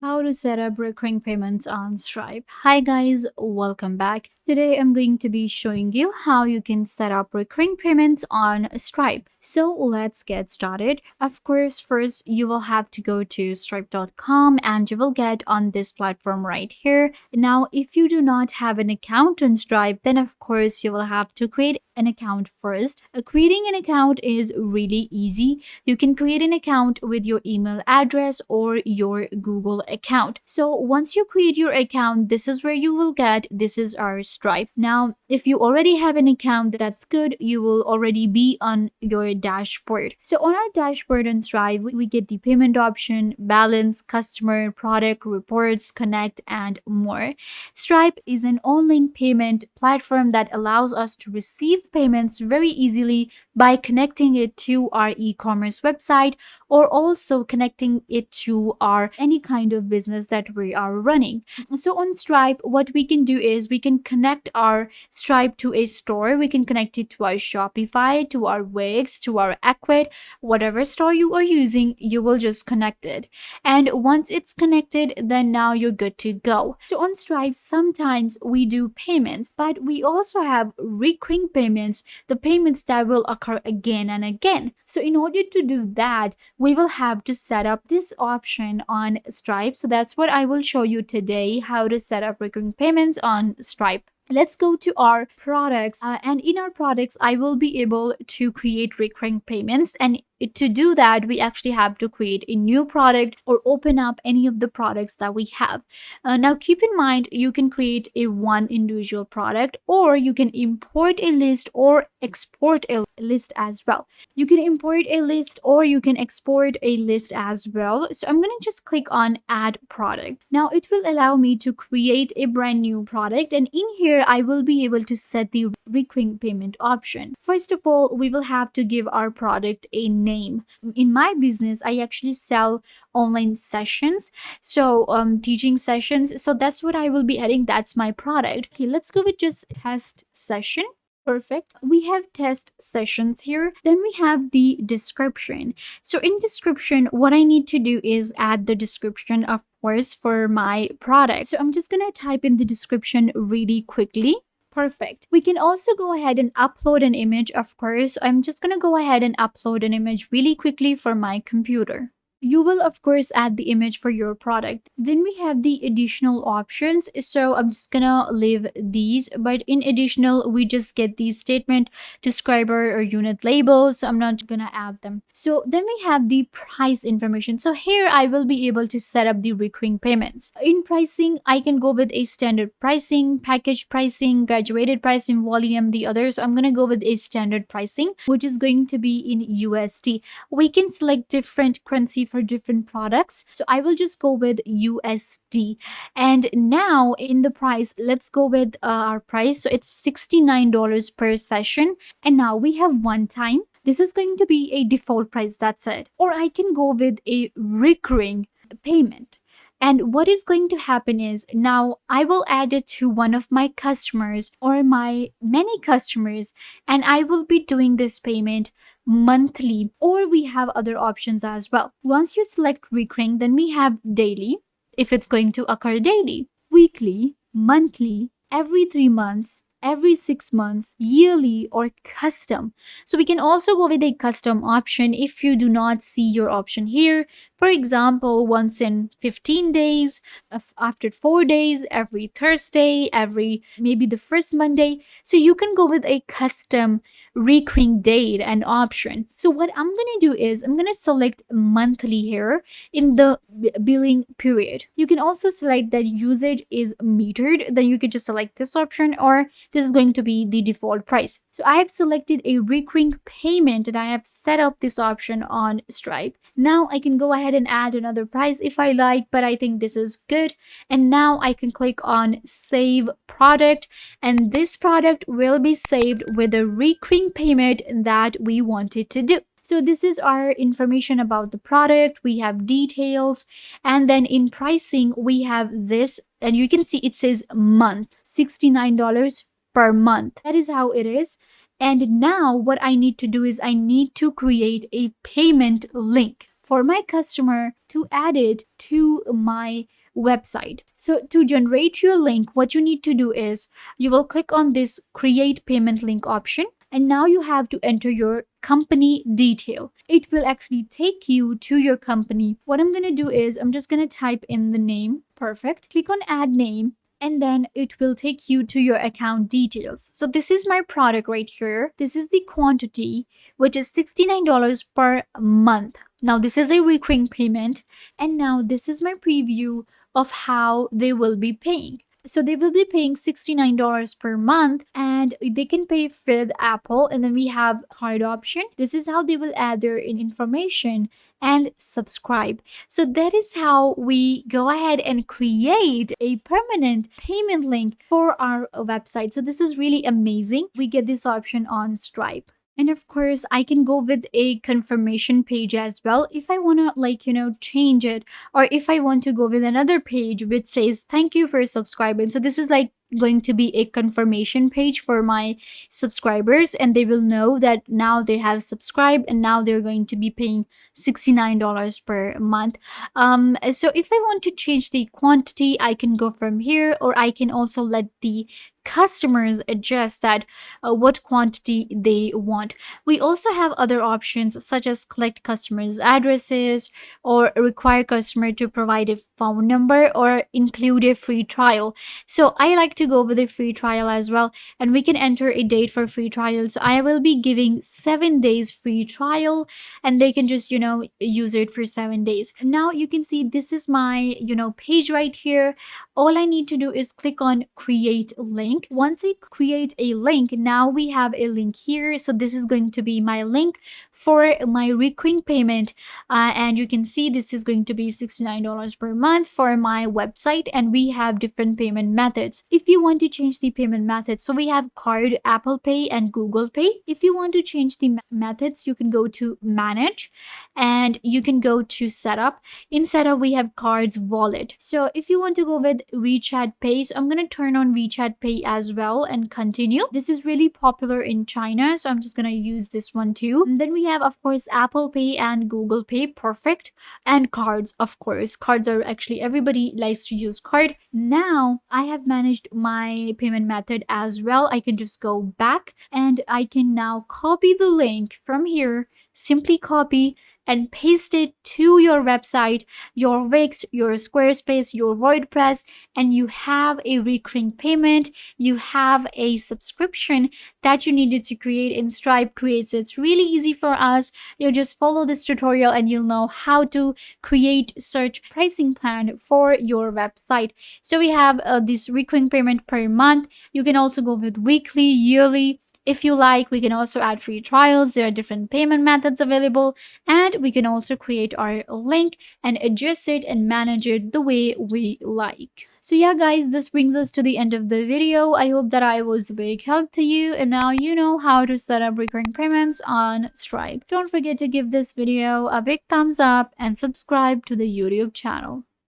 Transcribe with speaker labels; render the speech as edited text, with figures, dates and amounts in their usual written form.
Speaker 1: How to set up recurring payments on Stripe. Hi guys, welcome back. Today I'm going to be showing you how you can set up recurring payments on Stripe. So let's get started. Of course, first you will have to go to stripe.com and you will get on this platform right here. Now, if you do not have an account on Stripe, then of course you will have to create an account first. Creating an account is really easy. You can create an account with your email address or your Google account. So once you create your account, this is where you will get, this is our Stripe. Now, if you already have an account, that's good. You will already be on your dashboard. So on our dashboard on Stripe, we get the payment option, balance, customer, product, reports, connect, and more. Stripe is an online payment platform that allows us to receive payments very easily by connecting it to our e-commerce website or also connecting it to our any kind of business that we are running. So on Stripe, what we can do is we can connect our Stripe to a store. We can connect it to our Shopify, to our Wix, to our Ecwid, whatever store you are using, you will just connect it. And once it's connected, then now you're good to go. So on Stripe, sometimes we do payments, but we also have recurring payments, the payments that will occur again and again. So in order to do that, we will have to set up this option on Stripe. So that's what I will show you today, how to set up recurring payments on Stripe. Let's go to our products, and in our products I will be able to create recurring payments, and to do that we actually have to create a new product or open up any of the products that we have. Now keep in mind, you can create a one individual product, or you can import a list or export a list as well. You can import a list or you can export a list as well. So I'm going to just click on add product. Now it will allow me to create a brand new product, and in here I will be able to set the recurring payment option. First of all, we will have to give our product a name. In my business, I actually sell online sessions, so teaching sessions. So that's what I will be adding. That's my product. Okay, let's go with just test session. Perfect. We have test sessions here. Then we have the description. So in description, what I need to do is add the description, of course, for my product. So I'm just going to type in the description really quickly. Perfect. We can also go ahead and upload an image, of course. I'm just going to go ahead and upload an image really quickly for my computer. You will of course add the image for your product. Then we have the additional options. So I'm just gonna leave these, but in additional we just get the statement, describer, or unit label. So I'm not gonna add them. So then we have the price information. So here I will be able to set up the recurring payments. In pricing, I can go with a standard pricing, package pricing, graduated pricing, volume, the others. I'm gonna go with a standard pricing, which is going to be in USD. We can select different currency for different products. So I will just go with USD. And now in the price, let's go with our price. So it's $69 per session. And now we have one time. This is going to be a default price, that's it. Or I can go with a recurring payment. And what is going to happen is now I will add it to one of my customers or my many customers, and I will be doing this payment monthly, or we have other options as well. Once you select recurring, then we have daily, if it's going to occur daily, weekly, monthly, every 3 months, every 6 months, yearly, or custom. So we can also go with a custom option if you do not see your option here. For example, once in 15 days, after 4 days, every Thursday, every maybe the first Monday. So you can go with a custom recurring date and option. So what I'm going to do is I'm going to select monthly here in the billing period. You can also select that usage is metered. Then you can just select this option, or this is going to be the default price. So I have selected a recurring payment and I have set up this option on Stripe. Now I can go ahead and add another price if I like, but I think this is good. And now I can click on save product, and this product will be saved with a recurring payment that we wanted to do. So this is our information about the product. We have details, and then in pricing we have this, and you can see it says month, $69 per month. That is how it is. And now what I need to do is I need to create a payment link for my customer to add it to my website. So to generate your link, what you need to do is you will click on this create payment link option, and now you have to enter your company detail. It will actually take you to your company. What I'm going to do is I'm just going to type in the name. Perfect. Click on add name, and then it will take you to your account details. So this is my product right here. This is the quantity, which is $69 per month. Now this is a recurring payment, and now this is my preview of how they will be paying. So they will be paying $69 per month, and they can pay with Apple, and then we have card option. This is how they will add their information and subscribe. So that is how we go ahead and create a permanent payment link for our website. So this is really amazing. We get this option on Stripe. And of course, I can go with a confirmation page as well if I want to change it, or if I want to go with another page which says thank you for subscribing. So this is going to be a confirmation page for my subscribers, and they will know that now they have subscribed and now they're going to be paying $69 per month. So if I want to change the quantity, I can go from here, or I can also let the customers adjust that what quantity they want. We also have other options such as collect customers addresses, or require customer to provide a phone number, or include a free trial. So I like to go with a free trial as well, and we can enter a date for free trial. So I will be giving 7 days free trial, and they can just use it for 7 days. Now you can see this is my page right here. All I need to do is click on create link. Once I create a link, now we have a link here. So this is going to be my link for my recurring payment, and you can see this is going to be $69 per month for my website, and we have different payment methods. If you want to change the payment methods, so we have card, Apple Pay, and Google Pay. If you want to change the methods, you can go to manage, and you can go to setup. In setup, we have cards, wallet. So if you want to go with WeChat Pay, so I'm going to turn on WeChat Pay as well and continue. This is really popular in China, so I'm just going to use this one too. And then we have, of course, Apple Pay and Google Pay. Perfect. And cards, of course. Cards are actually, everybody likes to use card. Now I have managed my payment method as well. I can just go back, and I can now copy the link from here. Simply copy and paste it to your website, your Wix, your Squarespace, your WordPress, and you have a recurring payment. You have a subscription that you needed to create, and Stripe creates it. It's really easy for us. You just follow this tutorial and you'll know how to create search pricing plan for your website. So we have this recurring payment per month. You can also go with weekly, yearly. If you like, we can also add free trials. There are different payment methods available, and we can also create our link and adjust it and manage it the way we like. So yeah, guys, this brings us to the end of the video. I hope that I was a big help to you, and now you know how to set up recurring payments on Stripe. Don't forget to give this video a big thumbs up and subscribe to the YouTube channel.